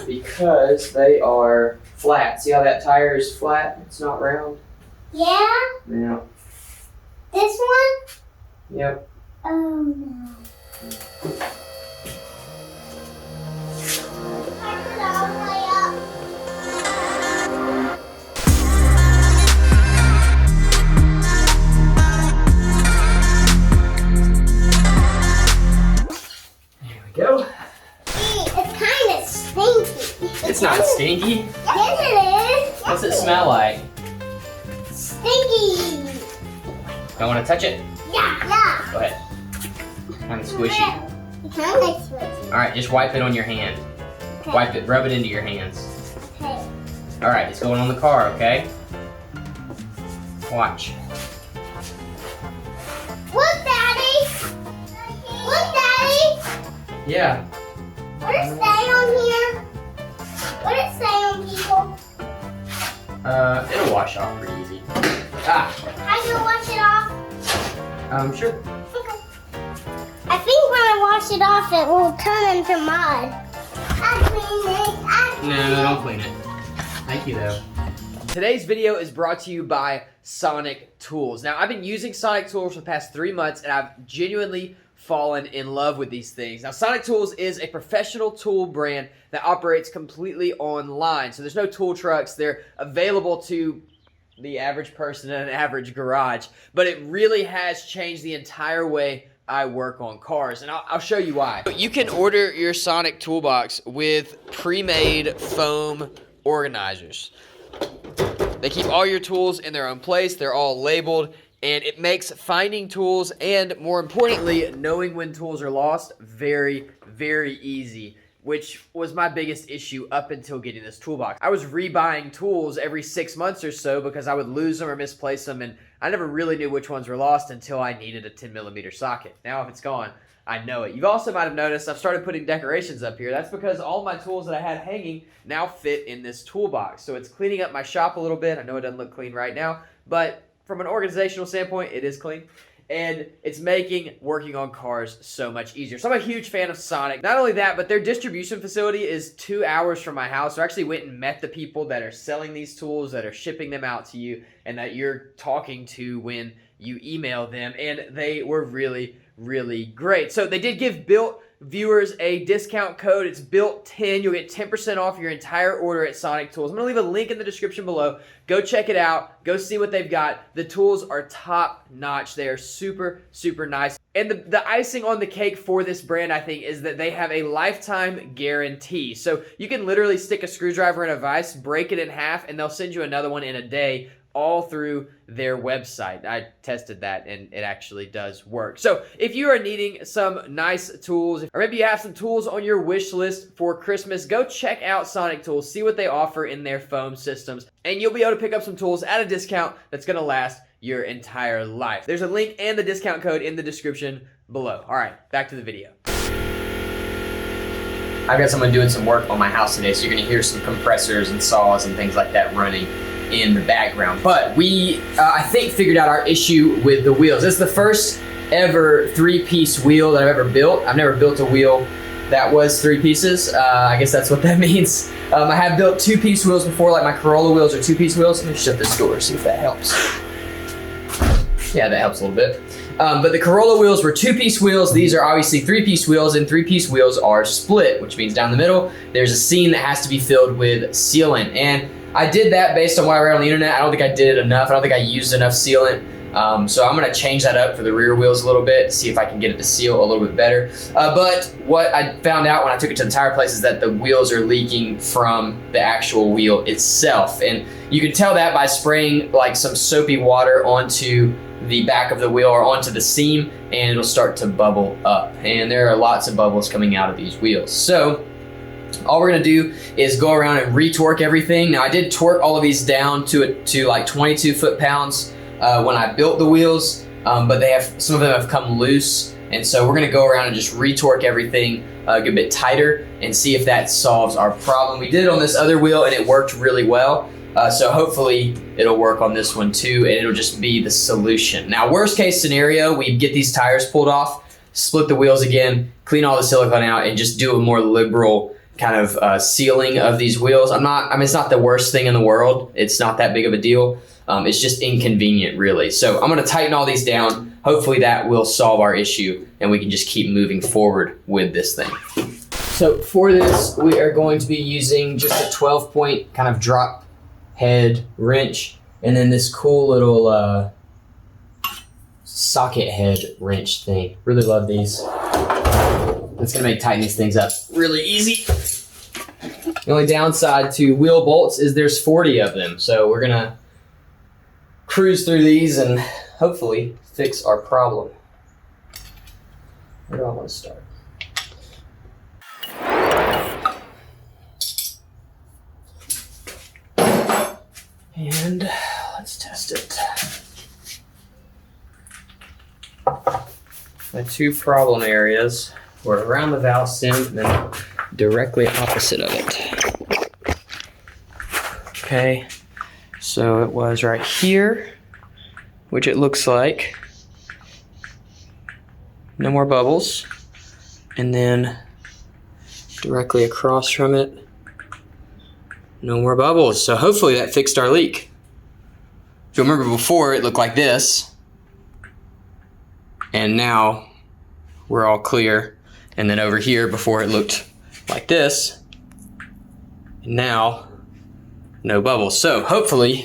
Because they are flat. See how that tire is flat? It's not round. Yeah? Yeah. This one? Yep. Oh no. Here we go. It's kind of stinky. It's not stinky. Yes, it is. What's it smell like? Stinky. Don't want to touch it? Yeah. Go ahead. Kind of squishy. It's kind of squishy. All right, just wipe it on your hand. Okay. Wipe it, rub it into your hands. Okay. All right, it's going on the car, okay? Watch. Look, Daddy. Look, Daddy. Yeah. What does it say on here? What does it say on people? It'll wash off pretty easy. Ah. How do you wash it off? Sure. Okay. I think when I wash it off, it will turn into mud. I clean it. No, don't clean it. Thank you, though. Today's video is brought to you by Sonic Tools. Now, I've been using Sonic Tools for the past 3 months, and I've genuinely fallen in love with these things. Now, Sonic Tools is a professional tool brand that operates completely online. So there's no tool trucks. They're available to the average person in an average garage. But it really has changed the entire way I work on cars, and I'll show you why. You can order your Sonic toolbox with pre-made foam organizers. They keep all your tools in their own place. They're all labeled, and it makes finding tools and, more importantly, knowing when tools are lost very, very easy, which was my biggest issue up until getting this toolbox. I was rebuying tools every 6 months or so because I would lose them or misplace them, and I never really knew which ones were lost until I needed a 10mm socket. Now if it's gone, I know it. You also might have noticed I've started putting decorations up here. That's because all my tools that I had hanging now fit in this toolbox. So it's cleaning up my shop a little bit. I know it doesn't look clean right now, but from an organizational standpoint, it is clean. And it's making working on cars so much easier. So I'm a huge fan of Sonic. Not only that, but their distribution facility is 2 hours from my house. So I actually went and met the people that are selling these tools, that are shipping them out to you, and that you're talking to when you email them. And they were really, really great. So they did give Built viewers a discount code. It's BUILT10. You'll get 10% off your entire order at Sonic Tools. I'm going to leave a link in the description below. Go check it out. Go see what they've got. The tools are top notch. They are super, super nice. And the icing on the cake for this brand, I think, is that they have a lifetime guarantee. So you can literally stick a screwdriver in a vise, break it in half, and they'll send you another one in a day, all through their website. I tested that and it actually does work. So if you are needing some nice tools, or maybe you have some tools on your wish list for Christmas, go check out Sonic Tools, see what they offer in their foam systems, and you'll be able to pick up some tools at a discount that's gonna last your entire life. There's a link and the discount code in the description below. All right, back to the video. I've got someone doing some work on my house today, so you're gonna hear some compressors and saws and things like that running in the background. But we, I think, figured out our issue with the wheels. This is the first ever 3-piece wheel that I've ever built. I've never built a wheel that was 3 pieces. I guess that's what that means. I have built 2-piece wheels before, like my Corolla wheels are 2-piece wheels. Let me shut this door, see if that helps. Yeah, that helps a little bit. But the Corolla wheels were 2-piece wheels. These are obviously 3-piece wheels, and 3-piece wheels are split, which means down the middle, there's a seam that has to be filled with sealant. And I did that based on what I read on the internet. I don't think I did it enough. I don't think I used enough sealant. So I'm gonna change that up for the rear wheels a little bit, see if I can get it to seal a little bit better. But what I found out when I took it to the tire place is that the wheels are leaking from the actual wheel itself. And you can tell that by spraying like some soapy water onto the back of the wheel or onto the seam, and it'll start to bubble up. And there are lots of bubbles coming out of these wheels. So all we're gonna do is go around and re-torque everything. Now I did torque all of these down to like 22 foot-pounds when I built the wheels, but some of them have come loose. And so we're gonna go around and just re-torque everything a good bit tighter and see if that solves our problem. We did it on this other wheel and it worked really well. So hopefully it'll work on this one too, and it'll just be the solution. Now, worst case scenario, we get these tires pulled off. split the wheels again, clean all the silicone out, and just do a more liberal kind of sealing of these wheels. It's not the worst thing in the world. It's not that big of a deal. It's just inconvenient, really. So I'm gonna tighten all these down. Hopefully that will solve our issue and we can just keep moving forward with this thing. So for this, we are going to be using just a 12-point kind of drop head wrench, and then this cool little socket head wrench thing. Really love these. It's gonna make tightening these things up really easy. The only downside to wheel bolts is there's 40 of them. So we're gonna cruise through these and hopefully fix our problem. Where do I want to start? And let's test it. My two problem areas were around the valve stem and then directly opposite of it. Okay, so it was right here, which it looks like. No more bubbles. And then directly across from it, no more bubbles. So hopefully that fixed our leak. If you remember before, it looked like this. And now we're all clear. And then over here, before it looked like this. And now, no bubbles. So hopefully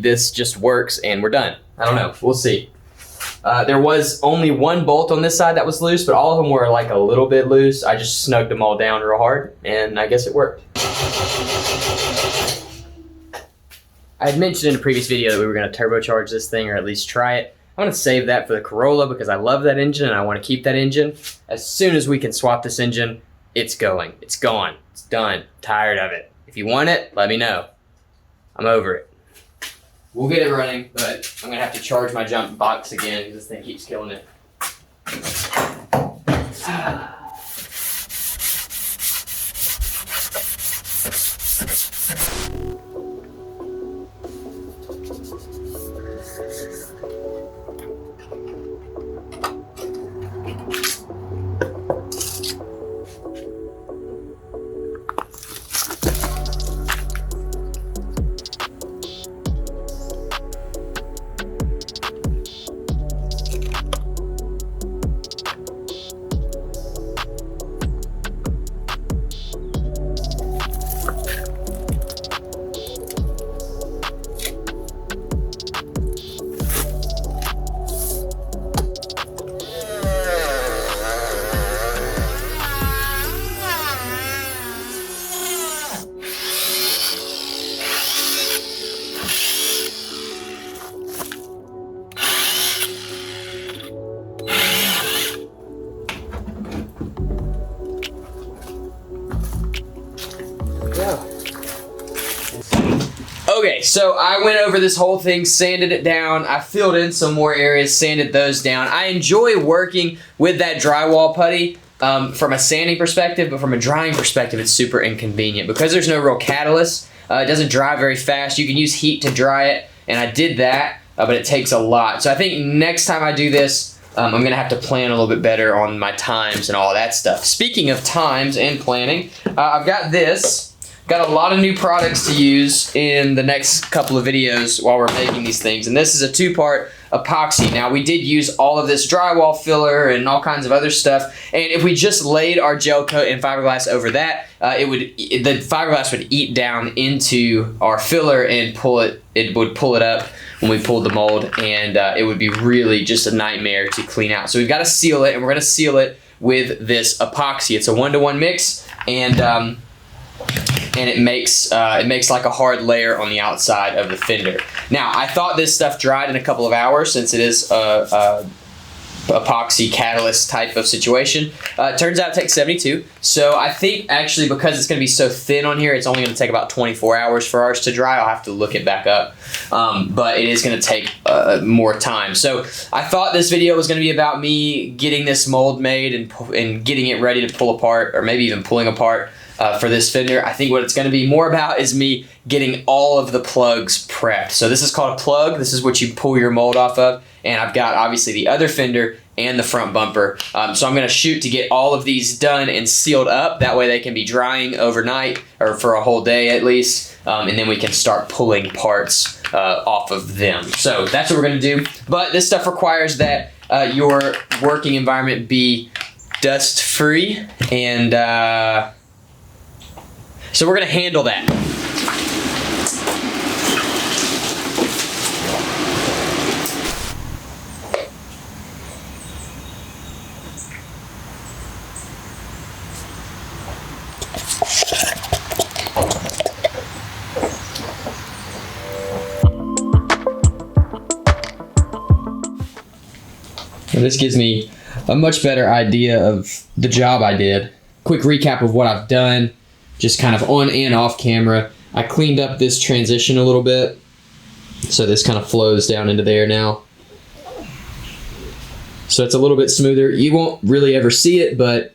this just works and we're done. I don't know, we'll see. There was only one bolt on this side that was loose, but all of them were like a little bit loose. I just snugged them all down real hard and I guess it worked. I had mentioned in a previous video that we were gonna turbocharge this thing, or at least try it. I want to save that for the Corolla because I love that engine and I want to keep that engine. As soon as we can swap this engine, it's going. It's gone. It's done. Tired of it. If you want it, let me know. I'm over it. We'll get it running, but I'm going to have to charge my jump box again because this thing keeps killing it. Okay, so I went over this whole thing, sanded it down. I filled in some more areas, sanded those down. I enjoy working with that drywall putty from a sanding perspective, but from a drying perspective, it's super inconvenient. Because there's no real catalyst, it doesn't dry very fast. You can use heat to dry it, and I did that, but it takes a lot. So I think next time I do this, I'm gonna have to plan a little bit better on my times and all that stuff. Speaking of times and planning, I've got this. Got a lot of new products to use in the next couple of videos while we're making these things. And this is a two-part epoxy. Now, we did use all of this drywall filler and all kinds of other stuff. And if we just laid our gel coat and fiberglass over that, the fiberglass would eat down into our filler and it would pull it up when we pulled the mold. And it would be really just a nightmare to clean out. So we've got to seal it, and we're going to seal it with this epoxy. It's a 1-to-1 mix, and it makes like a hard layer on the outside of the fender. Now, I thought this stuff dried in a couple of hours since it is a epoxy catalyst type of situation. Turns out it takes 72. So I think actually because it's gonna be so thin on here, it's only gonna take about 24 hours for ours to dry. I'll have to look it back up, but it is gonna take more time. So I thought this video was gonna be about me getting this mold made and getting it ready to pull apart, or maybe even pulling apart for this fender. I think what it's gonna be more about is me getting all of the plugs prepped. So this is called a plug. This is what you pull your mold off of. and I've got obviously the other fender and the front bumper. So I'm gonna shoot to get all of these done and sealed up. That way they can be drying overnight, or for a whole day at least, and then we can start pulling parts off of them. So that's what we're gonna do. But this stuff requires that your working environment be dust free, and so we're gonna handle that. This gives me a much better idea of the job I did. Quick recap of what I've done, just kind of on and off camera. I cleaned up this transition a little bit, so this kind of flows down into there now. So it's a little bit smoother. You won't really ever see it, but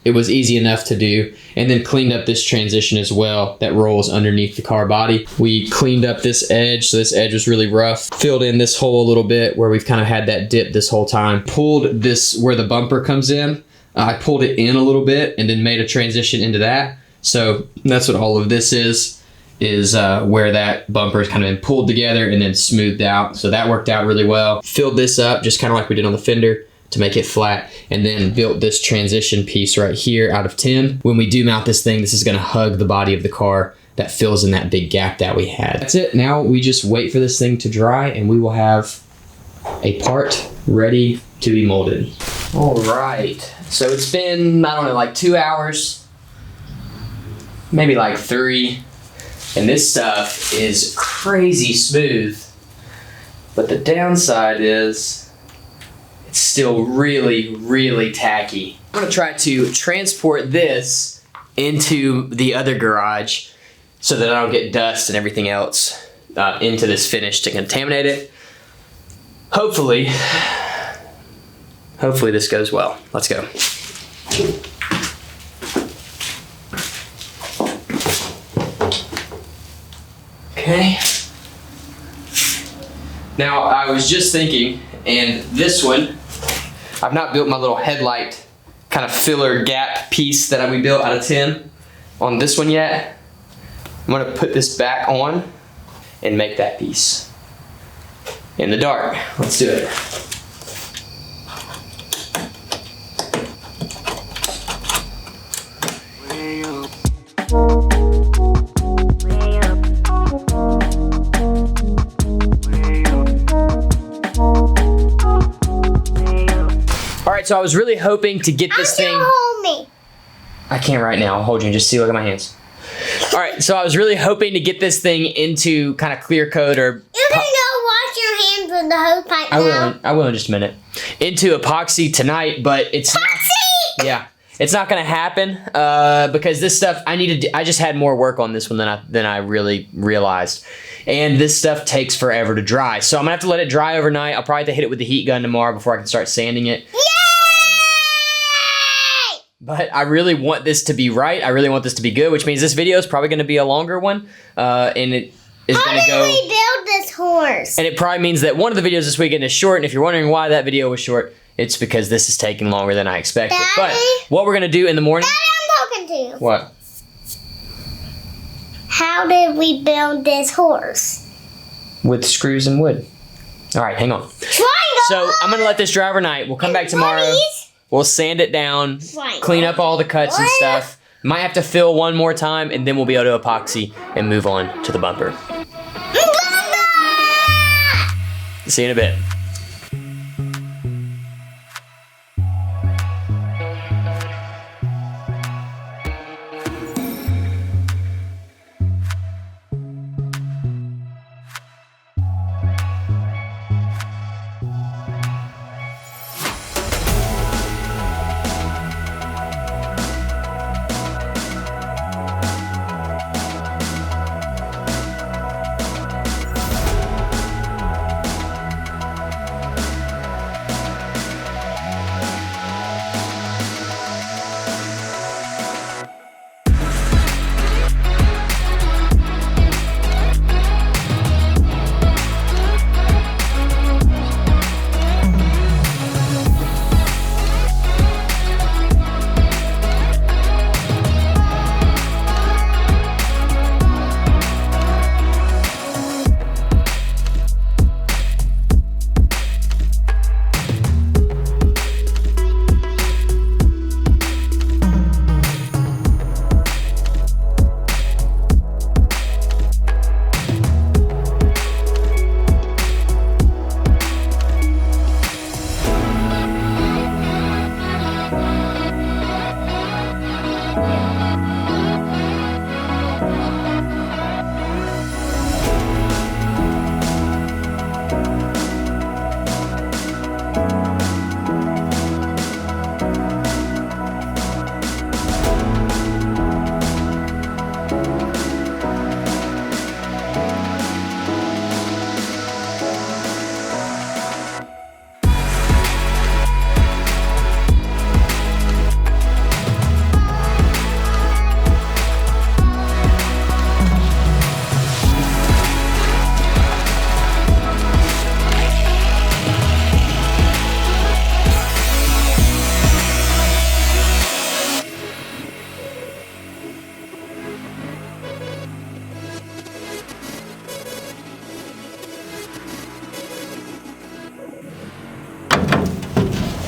it was easy enough to do. And then cleaned up this transition as well that rolls underneath the car body. We cleaned up this edge, so this edge was really rough. Filled in this hole a little bit where we've kind of had that dip this whole time. Pulled this where the bumper comes in. I pulled it in a little bit and then made a transition into that. So that's what all of this is where that bumper is kind of been pulled together and then smoothed out. So that worked out really well. Filled this up just kind of like we did on the fender to make it flat, and then built this transition piece right here out of tin. When we do mount this thing, this is gonna hug the body of the car that fills in that big gap that we had. That's it. Now we just wait for this thing to dry and we will have a part ready to be molded. All right, so it's been, I don't know, like 2 hours, maybe like 3, and this stuff is crazy smooth, but the downside is it's still really, really tacky. I'm gonna try to transport this into the other garage so that I don't get dust and everything else into this finish to contaminate it. Hopefully this goes well. Let's go. Okay. Now, I was just thinking, and this one, I've not built my little headlight kind of filler gap piece that we built out of tin on this one yet. I'm gonna put this back on and make that piece in the dark. Let's do it. Alright, so I was really hoping to get this thing. Hold me. I can't right now. I'll hold you and just see. Look at my hands. Alright, so I was really hoping to get this thing into kind of clear coat or. You can go wash your hands with the hose pipe now. I will in just a minute. Into epoxy tonight, but it's not. Yeah, it's not gonna happen because this stuff I just had more work on this one than I really realized. And this stuff takes forever to dry. So I'm gonna have to let it dry overnight. I'll probably have to hit it with the heat gun tomorrow before I can start sanding it. Yay! But I really want this to be right. I really want this to be good, which means this video is probably gonna be a longer one. And it is gonna go. How did we build this horse? And it probably means that one of the videos this weekend is short. And if you're wondering why that video was short, it's because this is taking longer than I expected. Daddy? But what we're gonna do in the morning. Daddy, I'm talking to you. What? How did we build this horse? With screws and wood. All right, hang on. Triangle. So I'm gonna let this dry overnight. We'll come back tomorrow. Buddies. We'll sand it down, Triangle. clean up all the cuts and stuff. Might have to fill one more time, and then we'll be able to epoxy and move on to the bumper. See you in a bit.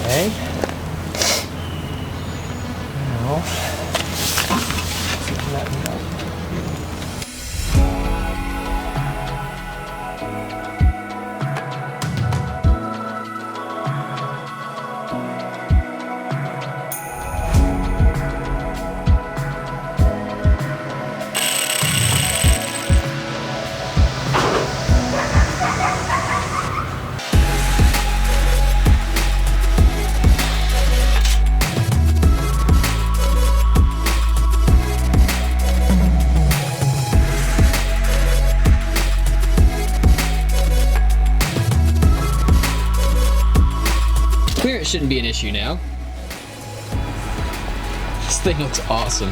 Okay. Now, clearance shouldn't be an issue now. This thing looks awesome.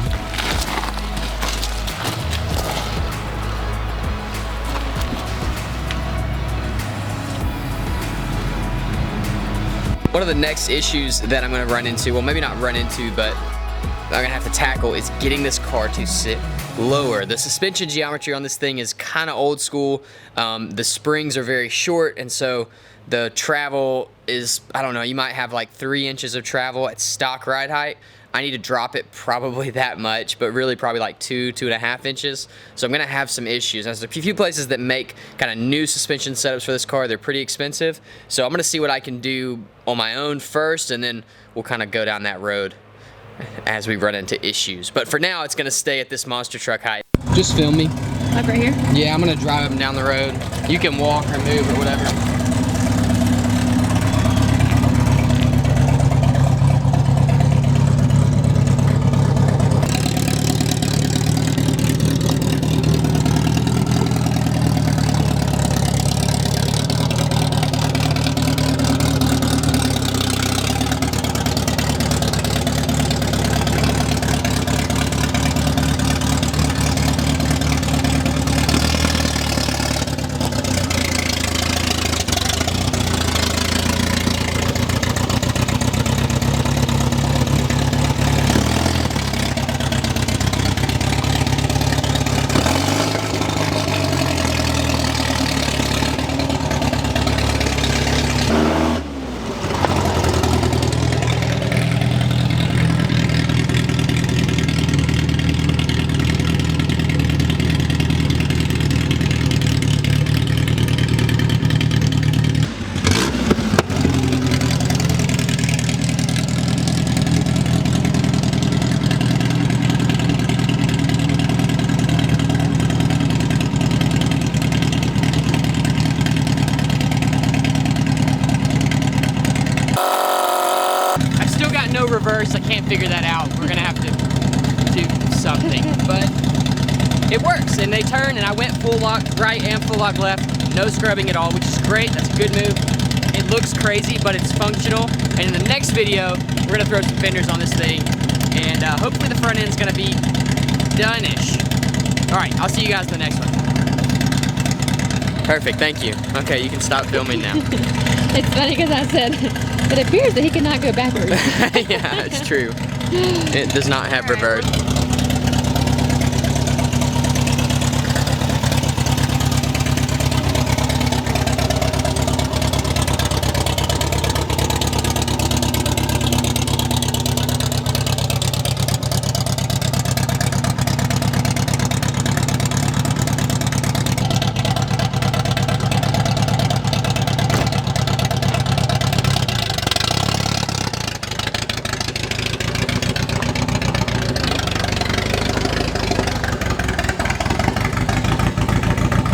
One of the next issues that I'm gonna run into, well maybe not run into, but I'm gonna have to tackle is getting this car to sit lower. The suspension geometry on this thing is kind of old school. The springs are very short, and so the travel is, I don't know, you might have like 3 inches of travel at stock ride height. I need to drop it probably that much, but really probably like 2.5 inches. So I'm gonna have some issues. There's a few places that make kind of new suspension setups for this car. They're pretty expensive. So I'm gonna see what I can do on my own first, and then we'll kind of go down that road as we run into issues. But for now, it's gonna stay at this monster truck height. Just film me. Like right here? Yeah, I'm gonna drive them down the road. You can walk or move or whatever. No reverse, I can't figure that out. We're gonna have to do something, but it works, and they turn, and I went full lock right and full lock left, no scrubbing at all, which is great. That's a good move. It looks crazy, but it's functional. And in the next video, we're gonna throw some fenders on this thing, and hopefully the front end's gonna be done-ish. All right, I'll see you guys in the next one. Perfect, thank you. Okay, you can stop filming now. It's funny because I said, it appears that he cannot go backwards. Yeah, it's true. It does not have reverse.